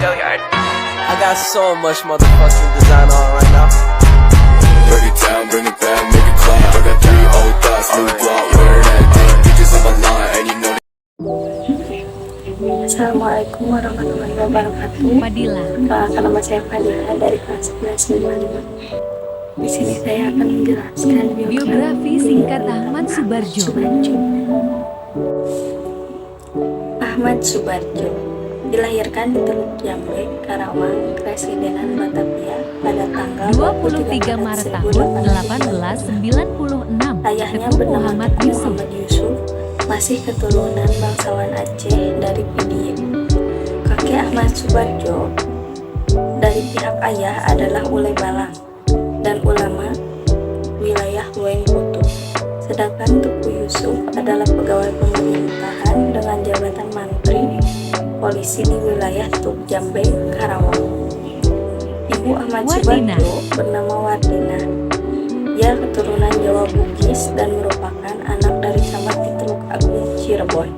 I got so much motherfucking design on right now. Break it down, bring it back, make it clap. I got 3 old thoughts, new block, where that thing. Bitches on my line, and you know. Assalamualaikum warahmatullahi wabarakatuh. Perkenalkan, nama saya Fadila dari kelas 11 Di sini saya akan menjelaskan biografi singkat Ahmad Soebardjo. Ahmad Soebardjo dilahirkan di Teluk Jambe, Karawang, Kresidenan Batavia pada tanggal 23 Maret tahun 1896. Ayahnya Ketua bernama Muhammad Yusuf. Muhammad Yusuf, masih keturunan bangsawan Aceh dari Pidie. Kakek Ahmad Soebardjo dari pihak ayah adalah Ulai Balang dan ulama wilayah Lueng Putu. Sedangkan Teku Yusuf adalah pegawai pemerintahan dengan jabatan mantri polisi di wilayah Teluk Jambe, Karawang. Ibu Ahmad Soebardjo bernama Wardina. Ia keturunan Jawa Bugis dan merupakan anak dari camat di Teluk Agung, Cirebon.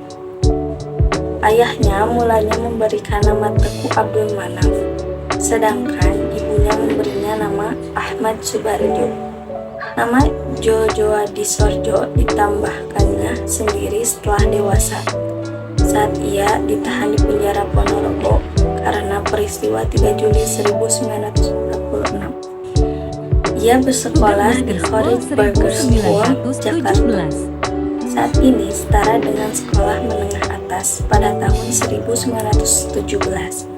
Ayahnya mulanya memberikan nama Teku Abdul Manaf, sedangkan ibunya memberinya nama Ahmad Soebardjo. Nama Jojo Adisorjo ditambahkannya sendiri setelah dewasa, saat ia ditahan di penjara Ponorogo karena peristiwa 3 Juli 1946. Ia bersekolah di Horrid Burgers School, Jakarta. Saat ini setara dengan sekolah menengah atas pada tahun 1917.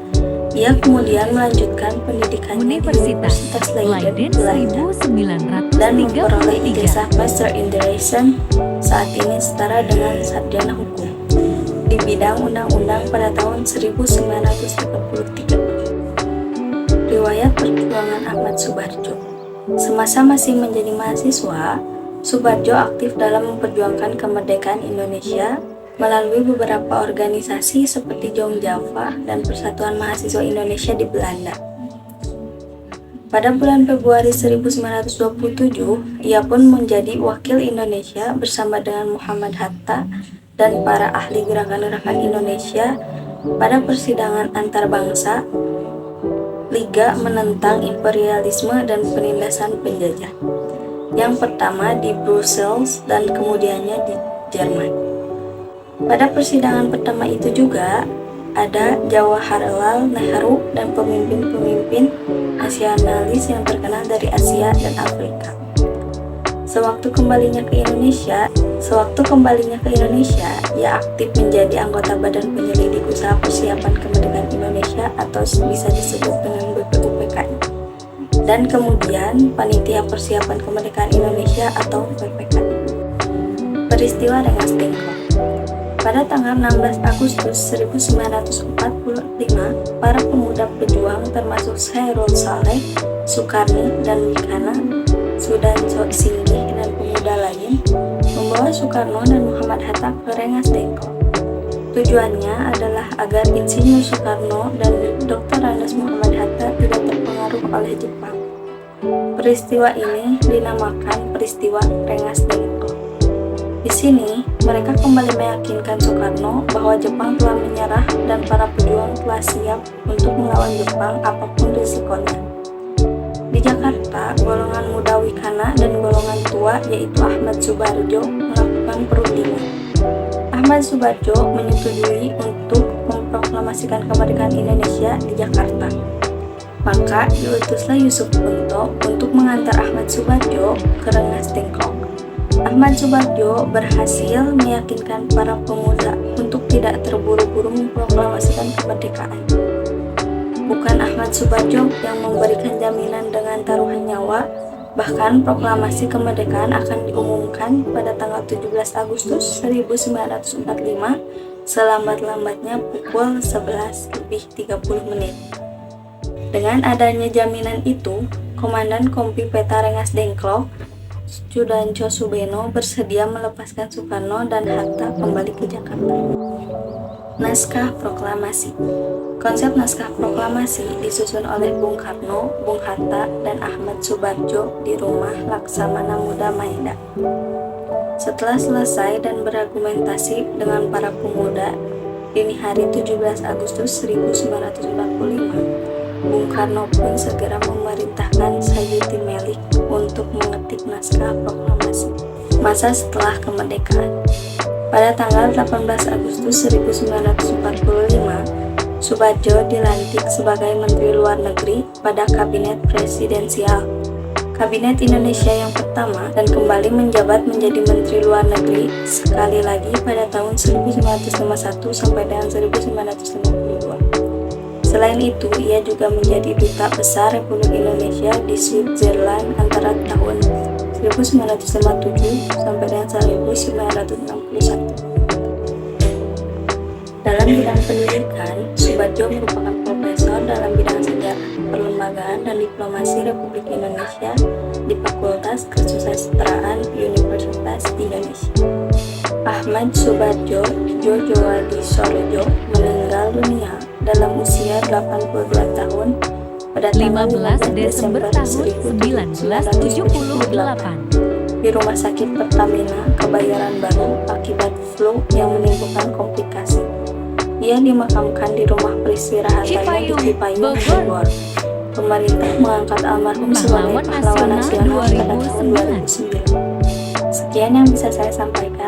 Ia kemudian melanjutkan pendidikannya di Universitas Leiden, Belanda, dan memperoleh ijazah Master in Direction, saat ini setara dengan sarjana hukum, di bidang undang-undang pada tahun 1933. Riwayat perjuangan Ahmad Soebardjo. Semasa masih menjadi mahasiswa, Soebardjo aktif dalam memperjuangkan kemerdekaan Indonesia melalui beberapa organisasi seperti Jong Java dan Persatuan Mahasiswa Indonesia di Belanda. Pada bulan Februari 1927, ia pun menjadi wakil Indonesia bersama dengan Muhammad Hatta dan para ahli gerakan-gerakan Indonesia pada persidangan antarbangsa Liga Menentang Imperialisme dan Penindasan Penjajah. Yang pertama di Brussels dan kemudiannya di Jerman. Pada persidangan pertama itu juga ada Jawaharlal Nehru dan pemimpin-pemimpin nasionalis yang terkenal dari Asia dan Afrika. Sewaktu kembalinya ke Indonesia, ia aktif menjadi anggota Badan Penyelidik Usaha Persiapan Kemerdekaan Indonesia atau bisa disebut dengan BPUPKI. Dan kemudian Panitia Persiapan Kemerdekaan Indonesia atau PPKI. Peristiwa Rengas Dengklok. Pada tanggal 16 Agustus 1945, para pemuda pejuang termasuk Chairul Saleh, Soekarni, dan Wikana, Sudarso Singgih, dan pemuda lain membawa Soekarno dan Muhammad Hatta ke Rengas Dengklok. Tujuannya adalah agar Insinyur Soekarno dan Dr. Andes Muhammad Hatta tidak terpengaruh oleh Jepang. Peristiwa ini dinamakan peristiwa Rengas Dengklok. Di sini, mereka kembali meyakinkan Soekarno bahwa Jepang telah menyerah dan para pejuang telah siap untuk melawan Jepang apapun risikonya. Di Jakarta, golongan muda Wikana dan golongan tua yaitu Ahmad Soebardjo melakukan perundingan. Ahmad Soebardjo menyetujui untuk memproklamasikan kemerdekaan Indonesia di Jakarta. Maka diutuslah Yusuf Punto untuk mengantar Ahmad Soebardjo ke Rengas Dengklok. Ahmad Soebardjo berhasil meyakinkan para pemuda untuk tidak terburu-buru memproklamasikan kemerdekaan. Bukan Ahmad Soebardjo yang memberikan jaminan dengan taruhan nyawa, bahkan proklamasi kemerdekaan akan diumumkan pada tanggal 17 Agustus 1945 selambat-lambatnya pukul 11:30. Dengan adanya jaminan itu, Komandan Kompi Peta Rengas Dengklok Sudarso Subeno bersedia melepaskan Soekarno dan Hatta kembali ke Jakarta. Naskah Proklamasi. Konsep naskah proklamasi disusun oleh Bung Karno, Bung Hatta, dan Ahmad Soebardjo di rumah Laksamana Muda Maeda. Setelah selesai dan berargumentasi dengan para pemuda, Dini hari 17 Agustus 1945, Bung Karno pun segera memerintahkan Sayuti Melik untuk mengetik naskah proklamasi masa setelah kemerdekaan. Pada tanggal 18 Agustus 1945, Soebardjo dilantik sebagai Menteri Luar Negeri pada Kabinet Presidensial, Kabinet Indonesia yang pertama, dan kembali menjabat menjadi Menteri Luar Negeri sekali lagi pada tahun 1951 sampai dengan 1952. Selain itu, ia juga menjadi Duta Besar Republik Indonesia di Switzerland antara tahun 1957 sampai dengan 1961. Dalam bidang pendidikan, Soebardjo merupakan profesor dalam bidang sejarah, perlembagaan, dan diplomasi Republik Indonesia di Fakultas Kesusastraan Universitas Indonesia. Ahmad Soebardjo Djodjoadisorjo meninggal dunia dalam usia 82 tahun pada tanggal 15 Desember tahun 1978 di Rumah Sakit Pertamina, Kebayoran Baru akibat flu yang menimbulkan komplikasi. Ia dimakamkan di rumah peristirahatannya di Cipayung, Bogor. Pemerintah mengangkat almarhum sebagai pahlawan nasional pada tahun 2009. Sekian yang bisa saya sampaikan.